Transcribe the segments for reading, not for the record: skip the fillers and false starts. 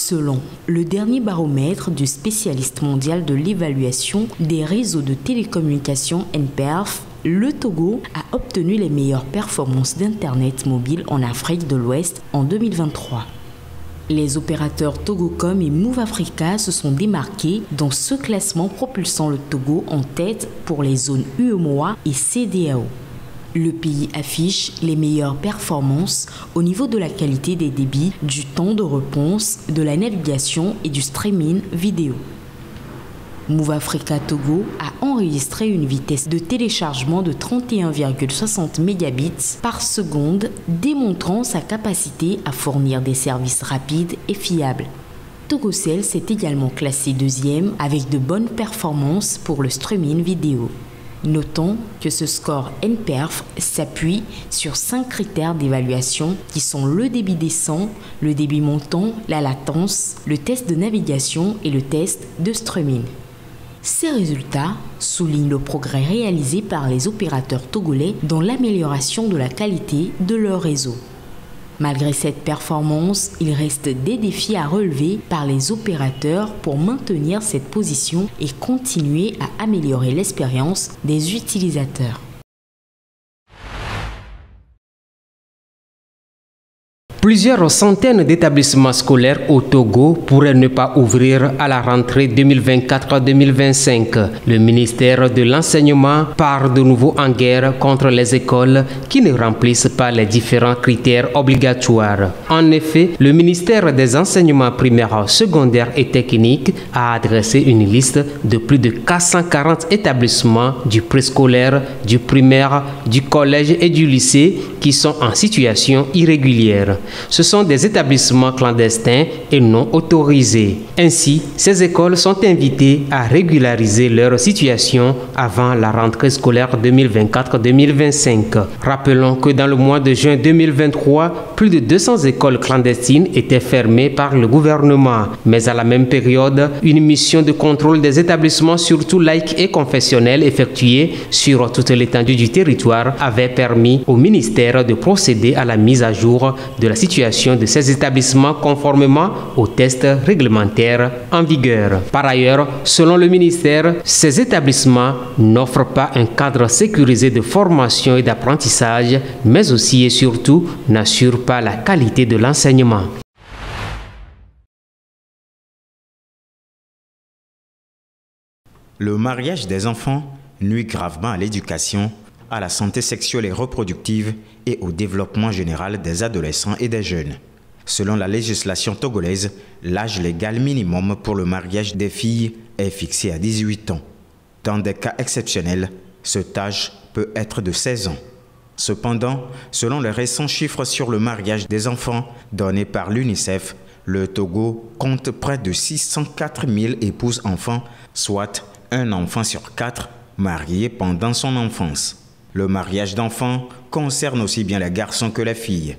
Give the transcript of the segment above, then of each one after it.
Selon le dernier baromètre du spécialiste mondial de l'évaluation des réseaux de télécommunications NPerf, le Togo a obtenu les meilleures performances d'Internet mobile en Afrique de l'Ouest en 2023. Les opérateurs Togocom et Move Africa se sont démarqués dans ce classement, propulsant le Togo en tête pour les zones UEMOA et CEDEAO. Le pays affiche les meilleures performances au niveau de la qualité des débits, du temps de réponse, de la navigation et du streaming vidéo. Move Africa Togo a enregistré une vitesse de téléchargement de 31,60 mégabits par seconde, démontrant sa capacité à fournir des services rapides et fiables. Togocel s'est également classé deuxième avec de bonnes performances pour le streaming vidéo. Notons que ce score NPerf s'appuie sur 5 critères d'évaluation qui sont le débit descend, le débit montant, la latence, le test de navigation et le test de streaming. Ces résultats soulignent le progrès réalisé par les opérateurs togolais dans l'amélioration de la qualité de leur réseau. Malgré cette performance, il reste des défis à relever par les opérateurs pour maintenir cette position et continuer à améliorer l'expérience des utilisateurs. Plusieurs centaines d'établissements scolaires au Togo pourraient ne pas ouvrir à la rentrée 2024-2025. Le ministère de l'Enseignement part de nouveau en guerre contre les écoles qui ne remplissent pas les différents critères obligatoires. En effet, le ministère des Enseignements primaires, secondaires et techniques a adressé une liste de plus de 440 établissements du préscolaire, du primaire, du collège et du lycée qui sont en situation irrégulière. Ce sont des établissements clandestins et non autorisés. Ainsi, ces écoles sont invitées à régulariser leur situation avant la rentrée scolaire 2024-2025. Rappelons que dans le mois de juin 2023, plus de 200 écoles clandestines étaient fermées par le gouvernement. Mais à la même période, une mission de contrôle des établissements, surtout laïcs et confessionnels, effectuée sur toute l'étendue du territoire, avait permis au ministère de procéder à la mise à jour de la situation de ces établissements conformément aux tests réglementaires en vigueur. Par ailleurs, selon le ministère, ces établissements n'offrent pas un cadre sécurisé de formation et d'apprentissage, mais aussi et surtout n'assurent pas la qualité de l'enseignement. Le mariage des enfants nuit gravement à l'éducation, à la santé sexuelle et reproductive et au développement général des adolescents et des jeunes. Selon la législation togolaise, l'âge légal minimum pour le mariage des filles est fixé à 18 ans. Dans des cas exceptionnels, cet âge peut être de 16 ans. Cependant, selon les récents chiffres sur le mariage des enfants donnés par l'UNICEF, le Togo compte près de 604 000 épouses enfants, soit un enfant sur 4 marié pendant son enfance. Le mariage d'enfants concerne aussi bien les garçons que les filles.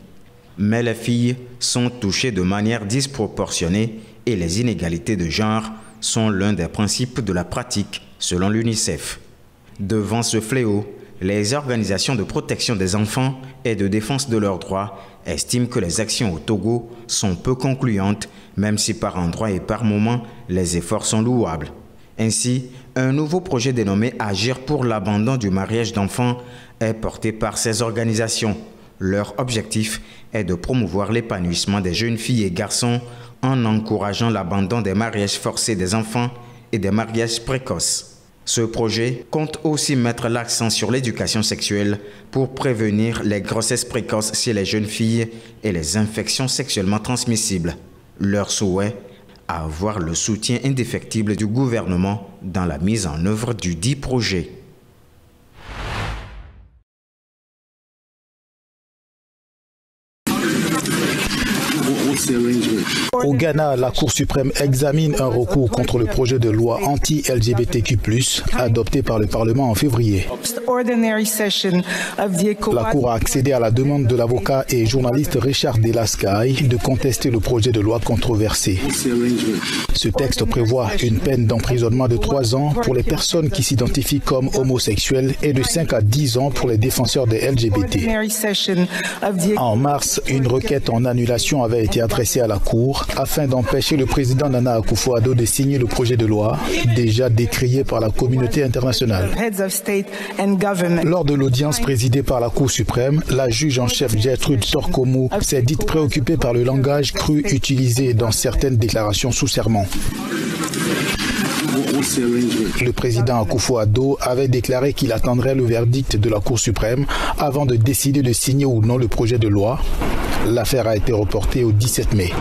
Mais les filles sont touchées de manière disproportionnée et les inégalités de genre sont l'un des principes de la pratique, selon l'UNICEF. Devant ce fléau, les organisations de protection des enfants et de défense de leurs droits estiment que les actions au Togo sont peu concluantes, même si par endroits et par moments, les efforts sont louables. Ainsi, un nouveau projet dénommé « Agir pour l'abandon du mariage d'enfants » est porté par ces organisations. Leur objectif est de promouvoir l'épanouissement des jeunes filles et garçons en encourageant l'abandon des mariages forcés des enfants et des mariages précoces. Ce projet compte aussi mettre l'accent sur l'éducation sexuelle pour prévenir les grossesses précoces chez les jeunes filles et les infections sexuellement transmissibles. Leur souhait, avoir le soutien indéfectible du gouvernement dans la mise en œuvre du dit projet. Au Ghana, la Cour suprême examine un recours contre le projet de loi anti-LGBTQ+, adopté par le Parlement en février. La Cour a accédé à la demande de l'avocat et journaliste Richard Delascaille de contester le projet de loi controversé. Ce texte prévoit une peine d'emprisonnement de 3 ans pour les personnes qui s'identifient comme homosexuelles et de 5 à 10 ans pour les défenseurs des LGBT. En mars, une requête en annulation avait été adressée adressé à la Cour afin d'empêcher le président Nana Akufo-Addo de signer le projet de loi déjà décrié par la communauté internationale. Lors de l'audience présidée par la Cour suprême, la juge en chef Gertrude Torkomu s'est dite préoccupée par le langage cru utilisé dans certaines déclarations sous serment. Le président Akufo-Addo avait déclaré qu'il attendrait le verdict de la Cour suprême avant de décider de signer ou non le projet de loi. L'affaire a été reportée au 17 mai.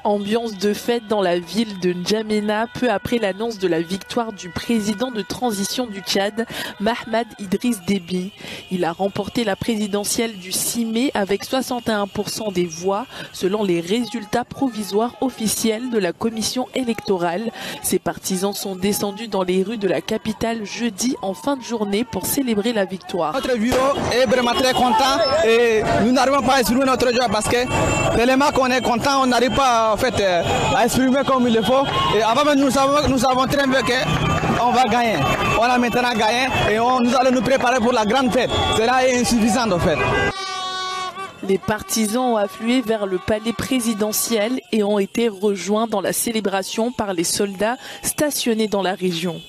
Ambiance de fête dans la ville de N'Djamena peu après l'annonce de la victoire du président de transition du Tchad, Mahamat Idriss Déby. Il a remporté la présidentielle du 6 mai avec 61% des voix selon les résultats provisoires officiels de la commission électorale. Ses partisans sont descendus dans les rues de la capitale jeudi en fin de journée pour célébrer la victoire. Notre bureau est vraiment très content et nous n'arrivons pas à exprimer notre joie parce que tellement qu'on est content, on n'arrive pas à exprimer comme il le faut. Et avant même, nous avons très bien qu'on va gagner. On a maintenant gagné et nous allons nous préparer pour la grande fête. Cela est insuffisant en fait. Les partisans ont afflué vers le palais présidentiel et ont été rejoints dans la célébration par les soldats stationnés dans la région.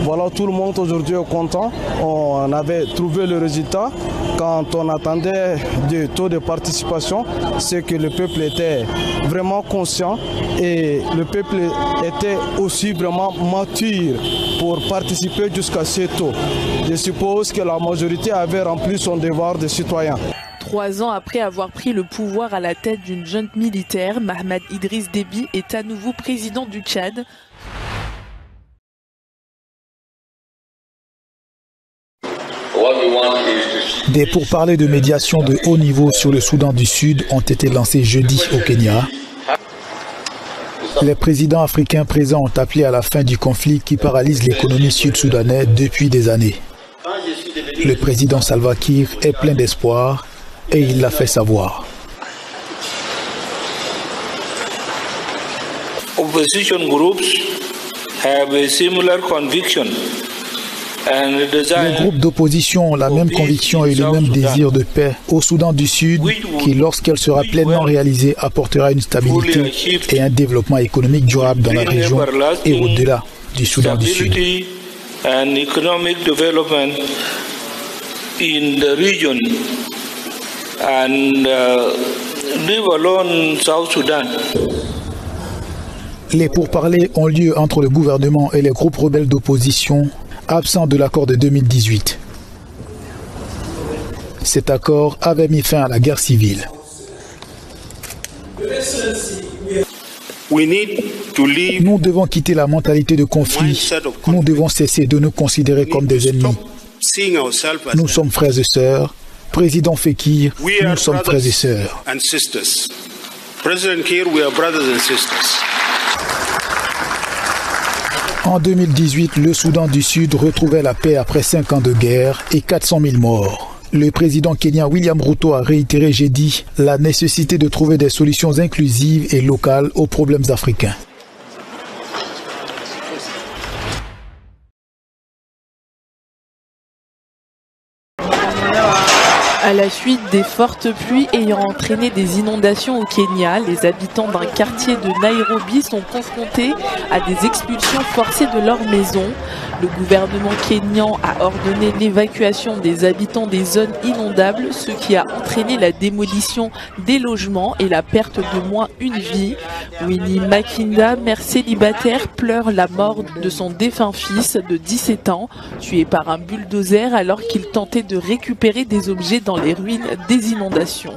Voilà, tout le monde aujourd'hui est content. On avait trouvé le résultat. Quand on attendait du taux de participation, c'est que le peuple était vraiment conscient et le peuple était aussi vraiment mature pour participer jusqu'à ce taux. Je suppose que la majorité avait rempli son devoir de citoyen. 3 ans après avoir pris le pouvoir à la tête d'une junte militaire, Mahamat Idriss Déby est à nouveau président du Tchad. Des pourparlers de médiation de haut niveau sur le Soudan du Sud ont été lancés jeudi au Kenya. Les présidents africains présents ont appelé à la fin du conflit qui paralyse l'économie sud-soudanaise depuis des années. Le président Salva Kiir est plein d'espoir et il l'a fait savoir. Opposition groups have a similar conviction. Les groupes d'opposition ont la même conviction et le même désir de paix au Soudan du Sud qui, lorsqu'elle sera pleinement réalisée, apportera une stabilité et un développement économique durable dans la région et au-delà du Soudan du Sud. Les pourparlers ont lieu entre le gouvernement et les groupes rebelles d'opposition absent de l'accord de 2018. Cet accord avait mis fin à la guerre civile. Nous devons quitter la mentalité de conflit. Nous devons cesser de nous considérer comme des ennemis. Nous sommes frères et sœurs. Président Fekir, nous sommes frères et sœurs. En 2018, le Soudan du Sud retrouvait la paix après 5 ans de guerre et 400 000 morts. Le président kenyan William Ruto a réitéré jeudi la nécessité de trouver des solutions inclusives et locales aux problèmes africains. À la suite des fortes pluies ayant entraîné des inondations au Kenya, les habitants d'un quartier de Nairobi sont confrontés à des expulsions forcées de leurs maisons. Le gouvernement kényan a ordonné l'évacuation des habitants des zones inondables, ce qui a entraîné la démolition des logements et la perte de moins une vie. Winnie Makinda, mère célibataire, pleure la mort de son défunt fils de 17 ans, tué par un bulldozer alors qu'il tentait de récupérer des objets dans les ruines des inondations.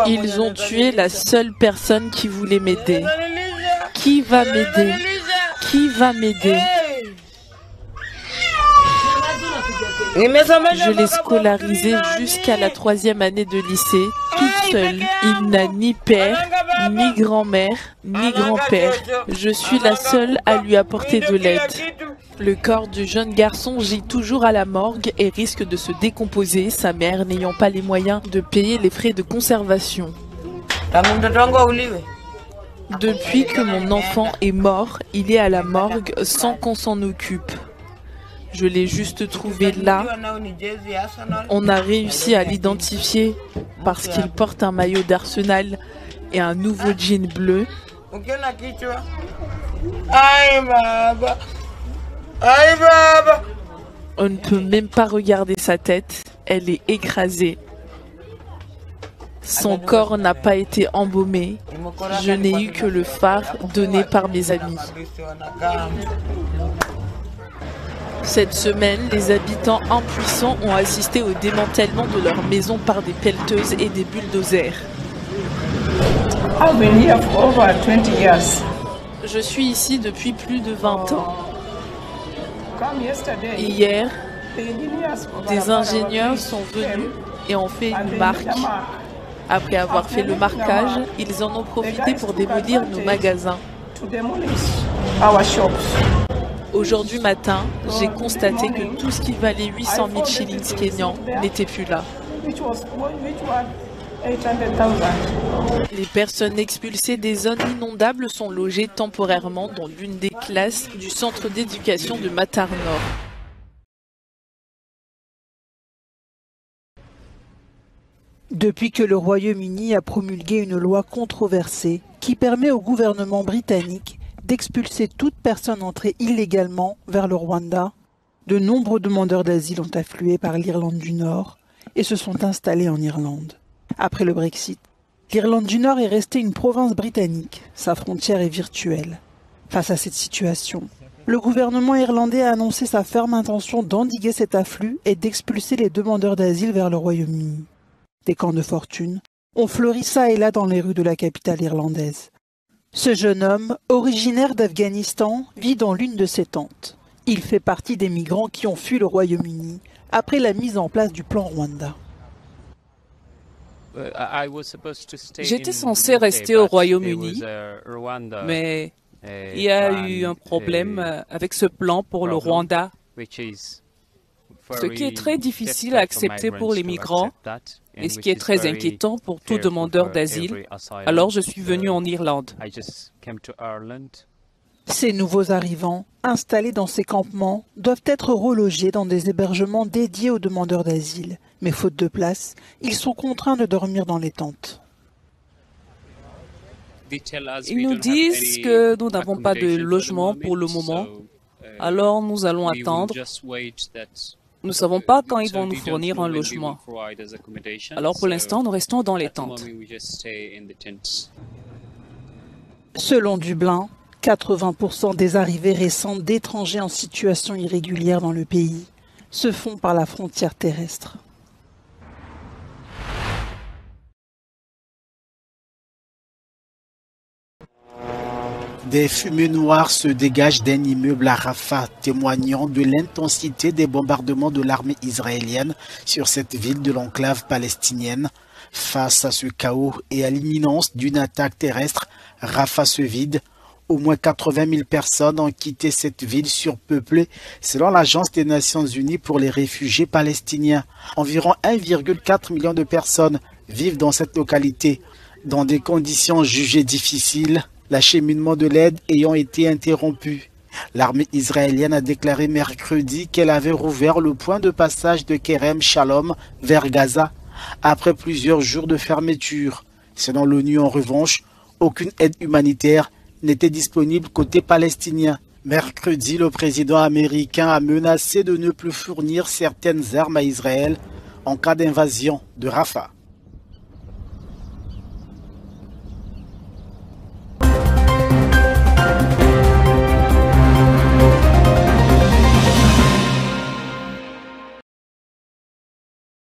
Ils ont tué la seule personne qui voulait m'aider. Qui va m'aider? Qui va m'aider? Je l'ai scolarisé jusqu'à la 3e année de lycée, toute seule. Il n'a ni père, ni grand-mère, ni grand-père. Je suis la seule à lui apporter de l'aide. Le corps du jeune garçon gît toujours à la morgue et risque de se décomposer, sa mère n'ayant pas les moyens de payer les frais de conservation. Depuis que mon enfant est mort, il est à la morgue sans qu'on s'en occupe. Je l'ai juste trouvé là. On a réussi à l'identifier parce qu'il porte un maillot d'Arsenal et un nouveau jean bleu. On ne peut même pas regarder sa tête, elle est écrasée. Son corps n'a pas été embaumé. Je n'ai eu que le phare donné par mes amis. Cette semaine, les habitants impuissants ont assisté au démantèlement de leur maison par des pelleteuses et des bulldozers. Je suis ici depuis plus de 20 ans. Hier, des ingénieurs sont venus et ont fait une marque. Après avoir fait le marquage, ils en ont profité pour démolir nos magasins. Aujourd'hui matin, j'ai constaté que tout ce qui valait 800 000 shillings kenyans n'était plus là. Les personnes expulsées des zones inondables sont logées temporairement dans l'une des classes du centre d'éducation de Matar Nord. Depuis que le Royaume-Uni a promulgué une loi controversée qui permet au gouvernement britannique d'expulser toute personne entrée illégalement vers le Rwanda, de nombreux demandeurs d'asile ont afflué par l'Irlande du Nord et se sont installés en Irlande. Après le Brexit, l'Irlande du Nord est restée une province britannique. Sa frontière est virtuelle. Face à cette situation, le gouvernement irlandais a annoncé sa ferme intention d'endiguer cet afflux et d'expulser les demandeurs d'asile vers le Royaume-Uni. Des camps de fortune ont fleuri ça et là dans les rues de la capitale irlandaise. Ce jeune homme, originaire d'Afghanistan, vit dans l'une de ces tentes. Il fait partie des migrants qui ont fui le Royaume-Uni après la mise en place du plan Rwanda. J'étais censé rester au Royaume-Uni, mais il y a eu un problème avec ce plan pour le Rwanda, ce qui est très difficile à accepter pour les migrants et ce qui est très inquiétant pour tout demandeur d'asile. Alors je suis venu en Irlande. Ces nouveaux arrivants, installés dans ces campements, doivent être relogés dans des hébergements dédiés aux demandeurs d'asile. Mais faute de place, ils sont contraints de dormir dans les tentes. Ils nous disent que nous n'avons pas de logement pour le moment, alors nous allons attendre. Nous ne savons pas quand ils vont nous fournir un logement. Alors pour l'instant, nous restons dans les tentes. Selon Dublin, 80% des arrivées récentes d'étrangers en situation irrégulière dans le pays se font par la frontière terrestre. Des fumées noires se dégagent d'un immeuble à Rafah, témoignant de l'intensité des bombardements de l'armée israélienne sur cette ville de l'enclave palestinienne. Face à ce chaos et à l'imminence d'une attaque terrestre, Rafah se vide. Au moins 80 000 personnes ont quitté cette ville surpeuplée, selon l'Agence des Nations Unies pour les réfugiés palestiniens. Environ 1,4 million de personnes vivent dans cette localité, dans des conditions jugées difficiles, l'acheminement de l'aide ayant été interrompu. L'armée israélienne a déclaré mercredi qu'elle avait rouvert le point de passage de Kerem Shalom vers Gaza, après plusieurs jours de fermeture. Selon l'ONU, en revanche, aucune aide humanitaire n'était disponible côté palestinien. Mercredi, le président américain a menacé de ne plus fournir certaines armes à Israël en cas d'invasion de Rafah.